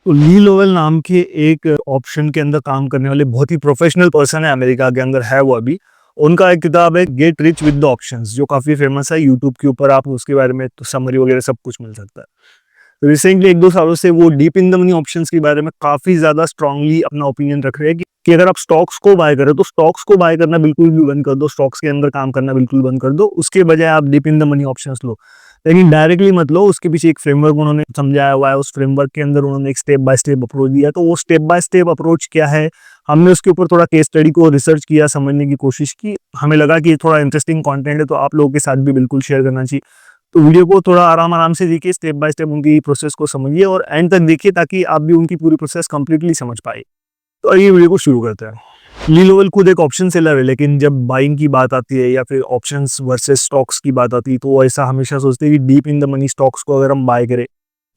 तो ली लोवेल नाम के एक ऑप्शन के अंदर काम करने वाले बहुत ही प्रोफेशनल पर्सन है, अमेरिका के अंदर है वो अभी। उनका एक किताब है get rich with the options, जो काफी फेमस है। यूट्यूब के ऊपर आप उसके बारे में तो समरी वगैरह सब कुछ मिल सकता है। रिसेंटली 1-2 सालों से वो deep in the money options के बारे में काफी ज्यादा स्ट्रांगली अपना ओपिनियन रख रहे हैं कि अगर आप स्टॉक्स को बाय करें तो स्टॉक्स को बाय करना बिल्कुल भी बंद कर दो, स्टॉक्स के अंदर काम करना बिल्कुल बंद कर दो, उसके बजाय आप deep in the money options लो। लेकिन डायरेक्टली मत लो, उसके पीछे एक फ्रेमवर्क उन्होंने समझाया हुआ है। उस फ्रेमवर्क के अंदर उन्होंने एक स्टेप बाय स्टेप अप्रोच दिया। तो वो स्टेप बाय स्टेप अप्रोच क्या है, हमने उसके ऊपर थोड़ा केस स्टडी को रिसर्च किया, समझने की कोशिश की। हमें लगा कि ये थोड़ा इंटरेस्टिंग कंटेंट है, तो आप लोगों के साथ भी बिल्कुल शेयर करना चाहिए। तो वीडियो को थोड़ा आराम आराम से देखिए, स्टेप बाय स्टेप उनकी प्रोसेस को समझिए और एंड तक देखिए, ताकि आप भी उनकी पूरी प्रोसेस कंप्लीटली समझ पाए। तो आइए वीडियो को शुरू करते हैं। ली लोवेल खुद एक ऑप्शन सेलर है, लेकिन जब बाइंग की बात आती है या फिर ऑप्शंस वर्सेस स्टॉक्स की बात आती है, तो वो ऐसा हमेशा सोचते हैं कि deep in the money stocks को अगर हम बाय करें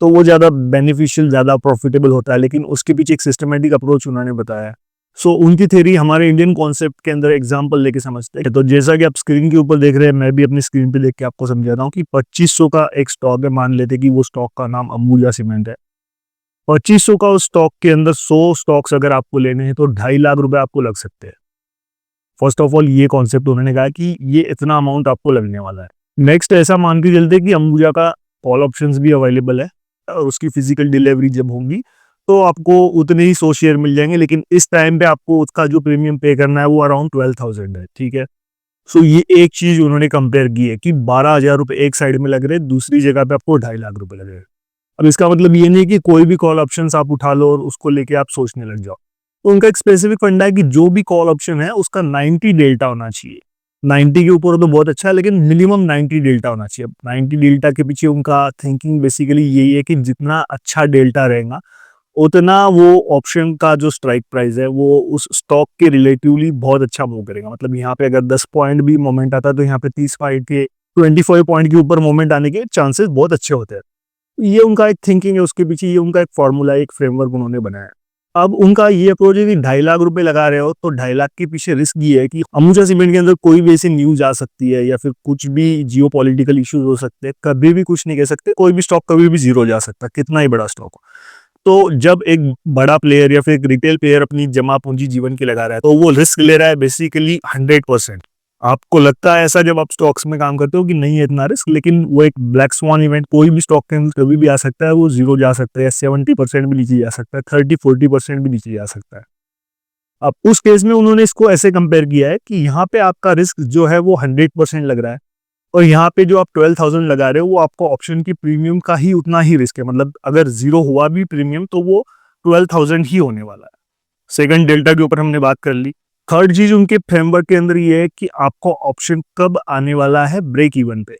तो वो ज़्यादा बेनिफिशियल, ज़्यादा प्रॉफिटेबल होता है। लेकिन उसके पीछे एक सिस्टमेटिक अप्रोच उन्होंने बताया है। सो उनकी थ्योरी हमारे इंडियन कॉन्सेप्ट के अंदर एग्जाम्पल लेके समझते हैं। तो जैसा कि आप स्क्रीन के ऊपर देख रहे हैं, मैं भी अपनी स्क्रीन पे देख के आपको समझा रहा हूँ कि 2500 का एक स्टॉक है। मान लेते कि वो स्टॉक का नाम अंबुजा सीमेंट है। 2500 का उस स्टॉक के अंदर 100 स्टॉक्स अगर आपको लेने हैं तो 2.5 लाख रुपए आपको लग सकते हैं। फर्स्ट ऑफ ऑल ये कॉन्सेप्ट उन्होंने कहा कि ये इतना अमाउंट आपको लगने वाला है। नेक्स्ट ऐसा मान के चलते कि अंबुजा का कॉल ऑप्शंस भी अवेलेबल है और उसकी फिजिकल डिलीवरी जब होंगी तो आपको उतने ही 100 शेयर मिल जाएंगे। लेकिन इस टाइम पे आपको उसका जो प्रीमियम पे करना है वो अराउंड 12,000 है। ठीक है। सो ये एक चीज उन्होंने कंपेयर की है कि 12,000 रुपए एक साइड में लग रहे हैं, दूसरी जगह पे आपको 2.5 लाख रुपए लग रहे हैं। अब इसका मतलब ये नहीं कि कोई भी कॉल ऑप्शंस आप उठा लो और उसको लेके आप सोचने लग जाओ। तो उनका एक स्पेसिफिक फंडा है कि जो भी कॉल ऑप्शन है उसका 90 डेल्टा होना चाहिए। 90 के ऊपर तो बहुत अच्छा है, लेकिन मिनिमम 90 डेल्टा होना चाहिए। 90 डेल्टा के पीछे उनका थिंकिंग बेसिकली यही है कि जितना अच्छा डेल्टा रहेगा उतना वो ऑप्शन का जो स्ट्राइक प्राइस है वो उस स्टॉक के रिलेटिवली बहुत अच्छा मूव करेगा। मतलब यहाँ पे अगर 10 पॉइंट भी मोमेंट आता है तो यहाँ पे 30 पॉइंट के 25 पॉइंट के ऊपर मोमेंट आने के चांसेस बहुत अच्छे होते हैं। ये उनका एक थिंकिंग है, उसके पीछे ये उनका एक फॉर्मूला, एक फ्रेमवर्क उन्होंने बनाया। अब उनका ये अप्रोच है कि 2.5 लाख रुपए लगा रहे हो तो 2.5 लाख के पीछे रिस्क ये है कि अंबुजा सीमेंट के अंदर कोई भी ऐसी न्यूज आ सकती है या फिर कुछ भी जियो पॉलिटिकल इश्यूज हो सकते हैं। कभी भी कुछ नहीं कह सकते, कोई भी स्टॉक कभी भी जीरो जा सकता है, कितना ही बड़ा स्टॉक हो। तो जब एक बड़ा प्लेयर या फिर एक रिटेल प्लेयर अपनी जमा पूंजी जीवन की लगा रहा है तो वो रिस्क ले रहा है बेसिकली 100%। आपको लगता है ऐसा जब आप स्टॉक्स में काम करते हो कि नहीं है इतना रिस्क, लेकिन वो एक ब्लैक स्वान इवेंट कोई भी स्टॉक के अंदर कभी भी आ सकता है। वो जीरो जा सकता है, 70% भी नीचे जा सकता है, 30-40% भी नीचे जा सकता है। अब उस केस में उन्होंने इसको ऐसे कंपेयर किया है कि यहाँ पे आपका रिस्क जो है वो 100% लग रहा है और यहाँ पे जो आप 12,000 लगा रहे हो वो आपको ऑप्शन की प्रीमियम का ही उतना ही रिस्क है। मतलब अगर जीरो हुआ भी प्रीमियम तो वो 12,000 ही होने वाला है। सेकंड डेल्टा के ऊपर हमने बात कर ली। थर्ड चीज उनके फ्रेमवर्क के अंदर ये है कि आपको ऑप्शन कब आने वाला है, ब्रेक इवन पे।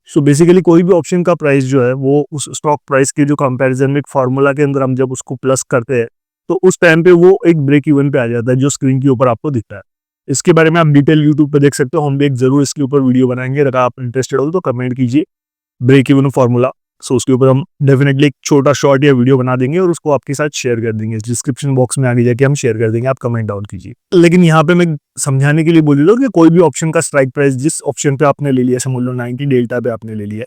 सो बेसिकली कोई भी ऑप्शन का प्राइस जो है वो उस स्टॉक प्राइस के जो कंपैरिजन में एक फार्मूला के अंदर हम जब उसको प्लस करते हैं तो उस टाइम पे वो एक ब्रेक इवन पे आ जाता है, जो स्क्रीन के ऊपर आपको दिखता है। इसके बारे में आप डिटेल यूट्यूब पे देख सकते हो। हम भी एक जरूर इसके ऊपर वीडियो बनाएंगे, अगर आप इंटरेस्टेड हो तो कमेंट कीजिए ब्रेक इवन फार्मूला। सो उसके ऊपर हम डेफिनेटली एक छोटा शॉर्ट या वीडियो बना देंगे और उसको आपके साथ शेयर कर देंगे। डिस्क्रिप्शन बॉक्स में आगे जाके हम शेयर कर देंगे, आप कमेंट डाउन कीजिए। लेकिन यहाँ पे मैं समझाने के लिए बोल रहा हूँ कि कोई भी ऑप्शन का स्ट्राइक प्राइस जिस ऑप्शन पे आपने ले लिया, समझ लो 90 डेल्टा पे आपने ले लिया है,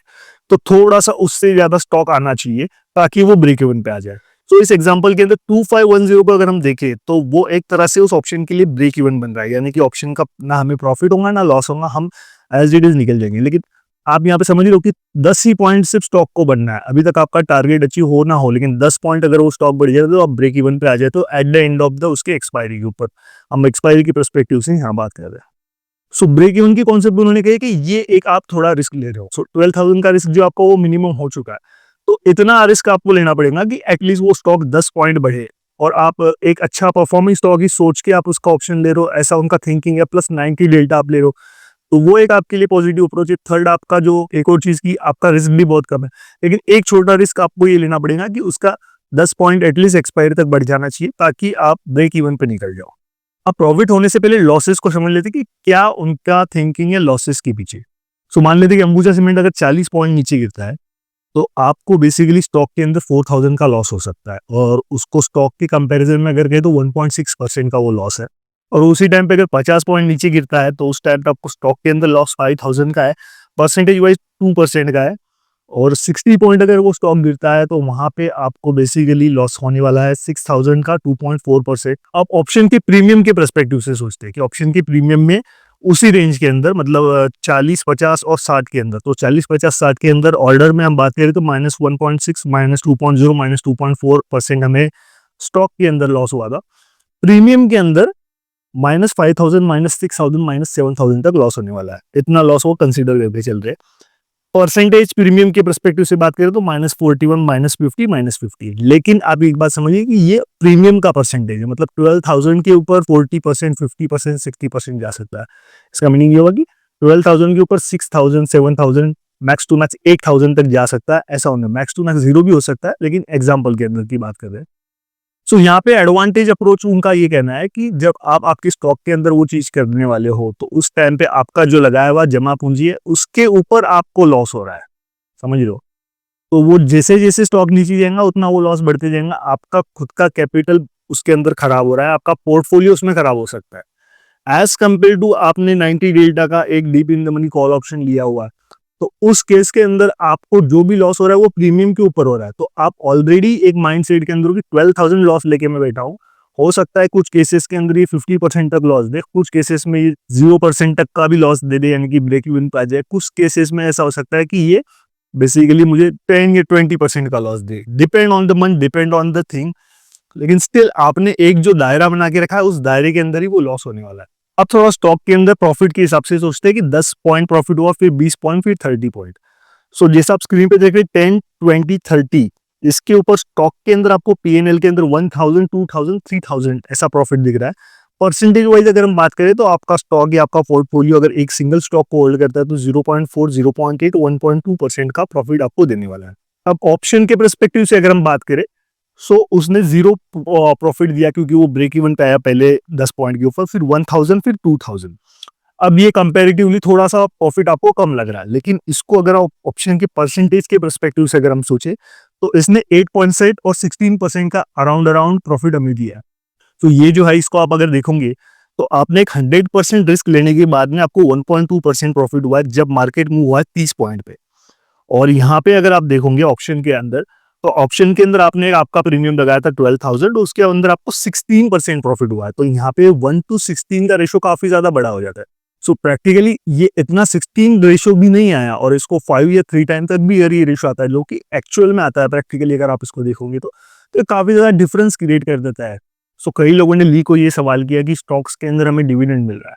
तो थोड़ा सा उससे ज्यादा स्टॉक आना चाहिए ताकि वो ब्रेक इवन पे आ जाए। तो इस एग्जांपल के अंदर 2510 को अगर हम देखें तो वो एक तरह से उस ऑप्शन के लिए ब्रेक इवन बन रहा है, यानी कि ऑप्शन का ना हमें प्रॉफिट होगा ना लॉस होगा, हम एज इट इज निकल जाएंगे। लेकिन आप यहाँ पे समझ रहे हो कि 10 ही पॉइंट सिर्फ स्टॉक को बढ़ना है। अभी तक आपका टारगेट अचीव हो ना हो, लेकिन 10 पॉइंट अगर वो स्टॉक बढ़ जाए तो आप ब्रेक इवन पे आ जाए। तो at the end of the उसके एक्सपायरी के ऊपर, हम एक्सपायरी की पर्सपेक्टिव से यहाँ बात कर रहे हैं। सो ब्रेक इवन की कॉन्सेप्ट उन्होंने कहा कि ये एक आप थोड़ा रिस्क ले रहे हो। सो 12,000 का रिस्क जो आपका वो मिनिमम हो चुका है, तो इतना रिस्क आपको लेना पड़ेगा कि एटलीस्ट वो स्टॉक 10 पॉइंट बढ़े और आप एक अच्छा परफॉर्मिंग स्टॉक ही सोच के आप उसका ऑप्शन ले रहे हो, ऐसा उनका थिंकिंग है। प्लस 90 डेल्टा आप ले रहे हो, तो वो एक आपके लिए पॉजिटिव अप्रोच है। थर्ड आपका जो एक और चीज की आपका रिस्क भी बहुत कम है, लेकिन एक छोटा रिस्क आपको ये लेना पड़ेगा कि उसका 10 पॉइंट एटलीस्ट एक्सपायरी तक बढ़ जाना चाहिए ताकि आप ब्रेक इवन पे निकल जाओ। अब प्रॉफिट होने से पहले लॉसेस को समझ लेते कि क्या उनका थिंकिंग है लॉसेस के पीछे। सो मान लेते कि अंबुजा सीमेंट अगर 40 पॉइंट नीचे गिरता है तो आपको बेसिकली स्टॉक के अंदर 4,000 का लॉस हो सकता है, और उसको स्टॉक के कंपैरिजन में अगर कहें तो 1.6% का वो लॉस है। और उसी टाइम पे अगर 50 पॉइंट नीचे गिरता है तो उस टाइम पे आपको स्टॉक के अंदर लॉस 5,000 का है, परसेंटेज वाइज 2% का है। और 60 पॉइंट अगर वो स्टॉक गिरता है तो वहां पे आपको बेसिकली लॉस होने वाला है 6000 का 2.4%। अब ऑप्शन के प्रीमियम के परस्पेक्टिव से सोचते हैं कि ऑप्शन के प्रीमियम में उसी रेंज के अंदर मतलब 40, 50 और 60 के अंदर, तो 40, 50, 60 के अंदर ऑर्डर में हम बात करें तो -1.6, -2.0, -2.4% हमें स्टॉक के अंदर लॉस हुआ था। प्रीमियम के अंदर -5000, -6000, -7000 तक लॉस होने वाला है। इतना लॉस वो कंसीडर करके चल रहे हैं। परसेंटेज प्रीमियम के परस्पेक्टिव से बात करें तो -41, -50, -50। लेकिन आप एक बात समझिए कि ये प्रीमियम का परसेंटेज है, मतलब 12,000 के ऊपर 40%, 50%, 60% जा सकता है। इसका मीनिंग ये होगा कि 12,000 के ऊपर 6,000, 7,000, मैक्स टू मैक्स 8,000 तक जा सकता है। ऐसा होना मैक्स टू मैक्स जीरो भी हो सकता है, लेकिन एग्जाम्पल के अंदर की बात कर रहे हैं। सो यहाँ पे एडवांटेज अप्रोच उनका ये कहना है कि जब आप आपके स्टॉक के अंदर वो चीज करने वाले हो तो उस टाइम पे आपका जो लगाया हुआ जमा पूंजी है उसके ऊपर आपको लॉस हो रहा है, समझ लो। तो वो जैसे जैसे स्टॉक नीचे जाएगा उतना वो लॉस बढ़ते जाएगा। आपका खुद का कैपिटल उसके अंदर खराब हो रहा है, आपका पोर्टफोलियो उसमें खराब हो सकता है। एज कंपेयर टू आपने 90 डेल्टा का एक deep in the money call option लिया हुआ है, तो उस केस के अंदर आपको जो भी लॉस हो रहा है वो प्रीमियम के ऊपर हो रहा है। तो आप ऑलरेडी एक माइंडसेट के अंदर हो कि 12,000 लॉस लेके मैं बैठा हूँ। हो सकता है कुछ केसेस के अंदर ये 50% तक लॉस दे, कुछ केसेस में ये 0% तक का भी लॉस दे दे, यानी कि ब्रेक इवन पे आ जाए। कुछ केसेस में ऐसा हो सकता है कि ये बेसिकली मुझे 10 या 20% का loss they, depend on the month, depend on the thing. लेकिन स्टिल आपने एक जो दायरा बना के रखा है उस दायरे के अंदर ही वो लॉस होने वाला है। अब थोड़ा स्टॉक के अंदर प्रॉफिट के हिसाब से सोचते हैं कि 10 पॉइंट प्रॉफिट हुआ, फिर 20 पॉइंट, फिर 30 पॉइंट। सो जैसा आप स्क्रीन पे देख रहे हैं 10, 20, 30, इसके ऊपर स्टॉक के अंदर आपको पीएनएल के अंदर 1000, 2000, 3000 ऐसा प्रॉफिट दिख रहा है। परसेंटेज वाइज अगर हम बात करें तो आपका स्टॉक या आपका पोर्टफोलियो अगर एक सिंगल स्टॉक को होल्ड करता है तो 0.4, 0.8, 1.2% का प्रॉफिट आपको देने वाला है। अब ऑप्शन के परस्पेक्टिव से अगर हम बात करें सो उसने जीरो प्रॉफिट दिया क्योंकि वो ब्रेक इवन पे आया पहले 10 पॉइंट के ऊपर, फिर 1000, फिर 2000। अब ये कंपैरेटिवली थोड़ा सा प्रॉफिट आपको कम लग रहा है, लेकिन इसको अगर आप ऑप्शन के परसेंटेज के परस्पेक्टिव से अगर हम सोचे तो इसने 8.7 और 16% का अराउंड अराउंड प्रॉफिट हमें दिया है। तो ये जो है इसको आप अगर देखोगे तो आपने एक 100% रिस्क लेने के बाद में आपको 1.2% प्रॉफिट हुआ है जब मार्केट मूव हुआ है 30 पॉइंट पे। और यहाँ पे अगर आप देखोगे ऑप्शन के अंदर, तो ऑप्शन के अंदर आपने आपका प्रीमियम लगाया था 12,000, उसके अंदर आपको 16% प्रॉफिट हुआ है। तो यहाँ पे 1:16 का रेशो काफी ज्यादा बड़ा हो जाता है। सो प्रैक्टिकली ये इतना 16 रेशो भी नहीं आया, और इसको 5 या 3 टाइम तक भी अगर ये रेशो आता है जो कि एक्चुअल में आता है प्रैक्टिकली अगर आप इसको देखोगे तो ये काफी ज्यादा डिफरेंस क्रिएट कर देता है। सो कई लोगों ने ली को ये सवाल किया कि स्टॉक्स के अंदर हमें डिविडेंड मिल रहा है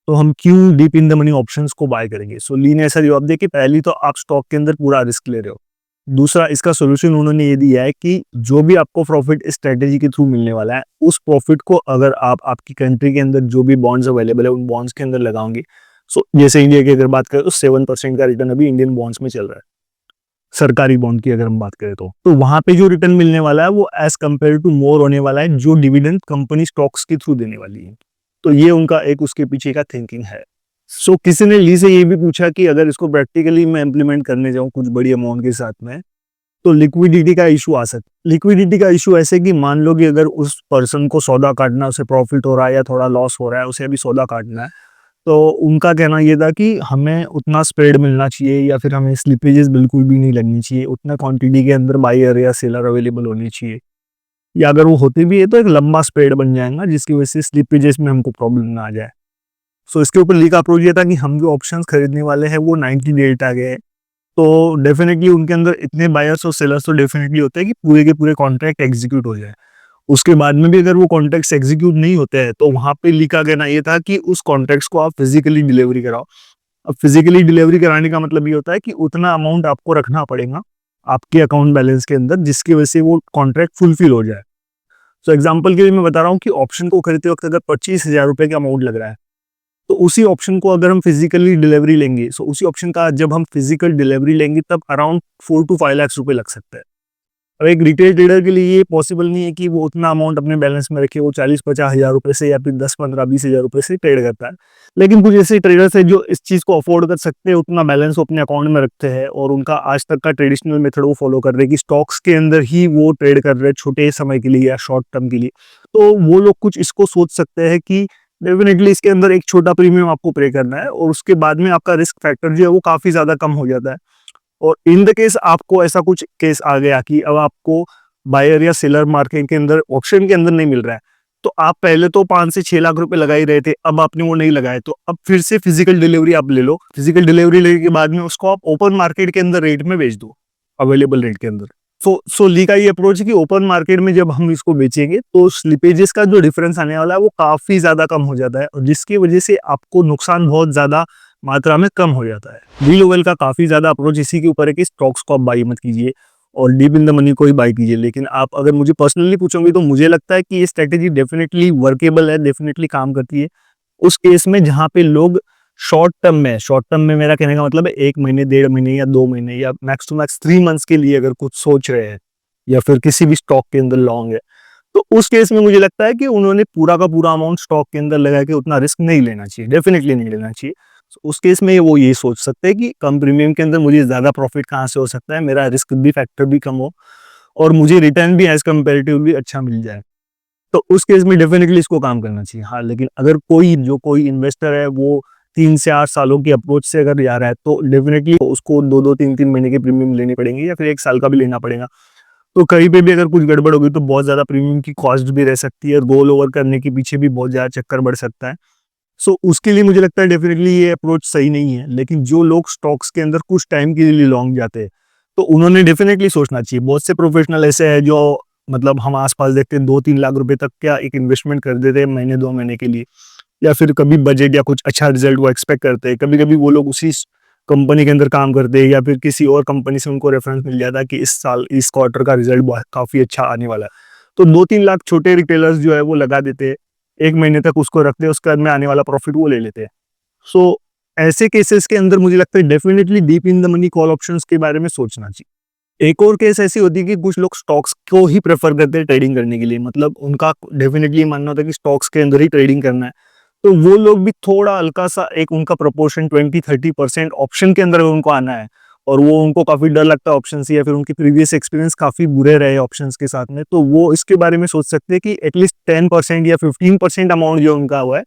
तो हम क्यों deep in the money options को बाय करेंगे। सो ली ने ऐसा जवाब दिया कि पहली तो आप स्टॉक के अंदर पूरा रिस्क ले रहे हो, दूसरा इसका सोल्यूशन उन्होंने ये दिया है कि जो भी आपको प्रॉफिट स्ट्रेटेजी के थ्रू मिलने वाला है उस प्रॉफिट को अगर आप आपकी कंट्री के अंदर जो भी बॉन्ड्स अवेलेबल है उन बॉन्ड्स के अंदर लगाओगे। सो जैसे इंडिया की अगर बात करें तो 7% का रिटर्न अभी इंडियन बॉन्ड्स में चल रहा है, सरकारी बॉन्ड की अगर हम बात करें तो वहां पे जो रिटर्न मिलने वाला है वो एज कम्पेयर टू मोर होने वाला है जो डिविडेंड कंपनी स्टॉक्स के थ्रू देने वाली है। तो ये उनका एक उसके पीछे का थिंकिंग है। सो किसी ने ली से ये भी पूछा कि अगर इसको प्रैक्टिकली मैं इंप्लीमेंट करने जाऊं कुछ बड़ी अमाउंट के साथ में तो लिक्विडिटी का इशू आ सकता है। लिक्विडिटी का इशू ऐसे कि मान लो कि अगर उस पर्सन को सौदा काटना, उसे प्रॉफिट हो रहा है या थोड़ा लॉस हो रहा है, उसे अभी सौदा काटना है, तो उनका कहना ये था कि हमें उतना स्प्रेड मिलना चाहिए या फिर हमें स्लिपेजेस बिल्कुल भी नहीं लगनी चाहिए, उतना क्वांटिटी के अंदर बायर या सेलर अवेलेबल होनी चाहिए, या अगर वो होते भी है तो एक लंबा स्प्रेड बन जाएगा जिसकी वजह से स्लिपेजेस में हमको प्रॉब्लम ना आ जाए। सो इसके ऊपर लीग अप्रोच ये था कि हम जो ऑप्शंस खरीदने वाले हैं वो 90 डेट आ गए, तो डेफिनेटली उनके अंदर इतने बायर्स और सेलर्स तो डेफिनेटली होते हैं कि पूरे के पूरे कॉन्ट्रैक्ट एग्जीक्यूट हो जाए। उसके बाद में भी अगर वो कॉन्ट्रैक्ट्स एग्जीक्यूट नहीं होते हैं तो वहां पे लिखा कहना ये था कि उस कॉन्ट्रैक्ट्स को आप फिजिकली डिलीवरी कराओ। अब फिजिकली डिलीवरी कराने का मतलब ये होता है कि उतना अमाउंट आपको रखना पड़ेगा आपके अकाउंट बैलेंस के अंदर जिसकी वजह से वो कॉन्ट्रैक्ट फुलफिल हो जाए। तो एग्जाम्पल के लिए मैं बता रहा हूँ कि ऑप्शन को खरीदते वक्त अगर 25,000 रुपए का अमाउंट लग रहा है तो उसी ऑप्शन को अगर हम फिजिकली डिलीवरी लेंगे, सो उसी ऑप्शन का जब हम फिजिकल डिलीवरी लेंगे तब अराउंड 4 to 5 लाख रुपए लग सकते हैं। अब एक रिटेल ट्रेडर के लिए ये पॉसिबल नहीं है कि वो उतना अमाउंट अपने बैलेंस में रखे, वो 40-50 हजार रुपए से या फिर 10-15-20 हजार रुपए से ट्रेड करता है। लेकिन कुछ ऐसे ट्रेडर्स है जो इस चीज को अफोर्ड कर सकते हैं, उतना बैलेंस वो अपने अकाउंट में रखते हैं और उनका आज तक का ट्रेडिशनल मेथड वो फॉलो कर रहे हैं कि स्टॉक्स के अंदर ही वो ट्रेड कर रहे हैं छोटे समय के लिए या शॉर्ट टर्म के लिए। तो वो लोग कुछ इसको सोच सकते हैं कि डेफिनेटली इसके अंदर एक छोटा प्रीमियम आपको पे करना है और उसके बाद में आपका रिस्क फैक्टर जो है वो काफी ज्यादा कम हो जाता है। और इन द केस आपको ऐसा कुछ केस आ गया कि अब आपको बायर या सेलर मार्केट के अंदर ऑप्शन के अंदर नहीं मिल रहा है, तो आप पहले तो 5 से 6 लाख रुपए लगा ही रहे थे, अब आपने वो नहीं लगाए, तो अब फिर से फिजिकल डिलीवरी आप ले लो। फिजिकल डिलीवरी लेने के बाद में उसको आप ओपन मार्केट के अंदर रेट में बेच दो, अवेलेबल रेट के अंदर। सो ली का ये अप्रोच है कि ओपन मार्केट में जब हम इसको बेचेंगे तो स्लिपेजेस का जो डिफरेंस आने वाला है वो काफी ज्यादा कम हो जाता है, और जिसकी वजह से आपको नुकसान बहुत ज्यादा मात्रा में कम हो जाता है। डी लोवेल का काफी ज्यादा अप्रोच इसी के ऊपर है कि स्टॉक्स को आप बाई मत कीजिए और डीप इन द मनी को ही बाई कीजिए। लेकिन आप अगर मुझे पर्सनली पूछोगे तो मुझे लगता है कि ये स्ट्रेटेजी डेफिनेटली वर्केबल है, डेफिनेटली काम करती है उस केस में जहां पे लोग शॉर्ट टर्म में मेरा कहने का मतलब है 1 महीने, 1.5 महीने या 2 महीने या मैक्स टू मैक्स 3 मंथ्स के लिए अगर कुछ सोच रहे हैं या फिर किसी भी स्टॉक के अंदर लॉन्ग है, तो उस केस में मुझे लगता है कि उन्होंने पूरा का पूरा अमाउंट स्टॉक के अंदर लगा के उतना रिस्क नहीं लेना चाहिए, डेफिनेटली नहीं लेना चाहिए। उस केस में वो ये सोच सकते हैं कि कम प्रीमियम के अंदर मुझे ज्यादा प्रॉफिट कहाँ से हो सकता है, मेरा रिस्क भी फैक्टर भी कम हो और मुझे रिटर्न भी एज कम्पेरेटिवली अच्छा मिल जाए, तो उस केस में डेफिनेटली इसको काम करना चाहिए। हाँ, लेकिन अगर कोई इन्वेस्टर है वो 3 से 8 सालों की अप्रोच से अगर जा रहा है तो डेफिनेटली उसको 2-2, 3-3 महीने के प्रीमियम लेने पड़ेंगे या फिर 1 साल का भी लेना पड़ेगा। तो कहीं पे भी अगर कुछ गड़बड़ होगी तो बहुत ज्यादा प्रीमियम की कॉस्ट भी रह सकती है, रोल ओवर करने के पीछे भी बहुत ज्यादा चक्कर बढ़ सकता है। सो उसके लिए मुझे लगता है डेफिनेटली ये अप्रोच सही नहीं है। लेकिन जो लोग स्टॉक्स के अंदर कुछ टाइम के लिए लॉन्ग जाते हैं तो उन्होंने डेफिनेटली सोचना चाहिए। बहुत से प्रोफेशनल ऐसे हैं जो मतलब हम आसपास देखते हैं 2-3 लाख रुपए तक क्या एक इन्वेस्टमेंट कर देते हैं महीने 2 महीने के लिए, या फिर कभी बजट या कुछ अच्छा रिजल्ट वो एक्सपेक्ट करते हैं। कभी कभी वो लोग उसी कंपनी के अंदर काम करते हैं या फिर किसी और कंपनी से उनको रेफरेंस मिल जाता है कि इस साल इस क्वार्टर का रिजल्ट काफी अच्छा आने वाला है, तो 2-3 लाख छोटे रिटेलर्स जो है वो लगा देते हैं, 1 महीने तक उसको रखते हैं, उसके बाद में आने वाला प्रॉफिट वो ले लेते हैं। सो ऐसे केसेस के अंदर मुझे लगता है definitely deep in the money call options के बारे में सोचना चाहिए। एक और केस ऐसी होती है कि कुछ लोग स्टॉक्स को ही प्रेफर करते हैं ट्रेडिंग करने के लिए, मतलब उनका डेफिनेटली मानना होता है कि स्टॉक्स के अंदर ही ट्रेडिंग करना है, तो वो लोग भी थोड़ा हल्का सा एक उनका प्रोपोर्शन 20-30% ऑप्शन के अंदर उनको आना है, और वो उनको काफी डर लगता है ऑप्शन से या फिर उनके प्रीवियस एक्सपीरियंस काफी बुरे रहे ऑप्शंस के साथ में, तो वो इसके बारे में सोच सकते हैं कि एटलीस्ट 10% या 15% अमाउंट जो उनका हुआ है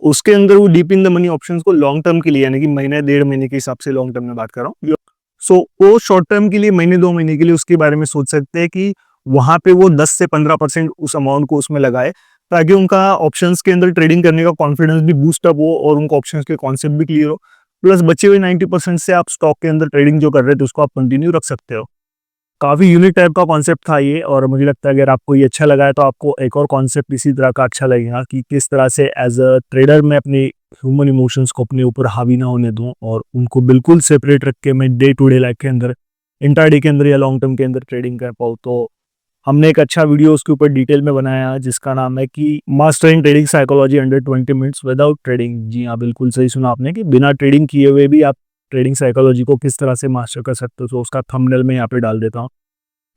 उसके अंदर वो deep in the money options को लॉन्ग टर्म के लिए, यानी कि महीने 1.5 महीने के हिसाब से लॉन्ग टर्म में बात कर रहा हूँ, सो वो शॉर्ट टर्म के लिए महीने 2 महीने के लिए उसके बारे में सोच सकते हैं कि वहां पे वो 10 से 15% उस अमाउंट को उसमें लगाए, ताकि उनका ऑप्शंस के अंदर ट्रेडिंग करने का कॉन्फिडेंस भी बूस्ट अप हो और उनको ऑप्शंस के कॉन्सेप्ट भी क्लियर हो, प्लस बचे हुए 90% से आप स्टॉक के अंदर ट्रेडिंग जो कर रहे थे उसको आप कंटिन्यू रख सकते हो। काफी यूनिक टाइप का कॉन्सेप्ट था ये, और मुझे लगता है अगर आपको ये अच्छा लगा है तो आपको एक और कॉन्सेप्ट इसी तरह का अच्छा लगेगा कि किस तरह से एज अ ट्रेडर मैं अपने ह्यूमन इमोशंस को अपने ऊपर हावी ना होने दूं और उनको बिल्कुल सेपरेट रख के मैं डे टू डे लाइफ के अंदर, इंट्राडे के अंदर या लॉन्ग टर्म के अंदर ट्रेडिंग कर पाऊँ। तो हमने एक अच्छा वीडियो उसके ऊपर डिटेल में बनाया है जिसका नाम है कि mastering trading psychology under 20 minutes without trading. जी हाँ, बिल्कुल सही सुना आपने कि बिना ट्रेडिंग किए हुए भी आप ट्रेडिंग साइकोलॉजी को किस तरह से मास्टर कर सकते हो। तो उसका थंबनेल मैं यहाँ पे डाल देता हूँ,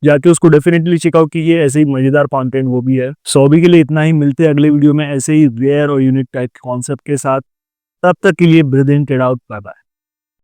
जाके उसको डेफिनेटली चेकआउट कीजिए। ऐसे ही मजेदार कंटेंट वो भी है। सो अभी के लिए इतना ही, मिलते हैं अगले वीडियो में ऐसे ही रेयर और यूनिक टाइप के कॉन्सेप्ट के साथ। तब तक के लिए ब्रीथ इन, टेड आउट, बाय बाय।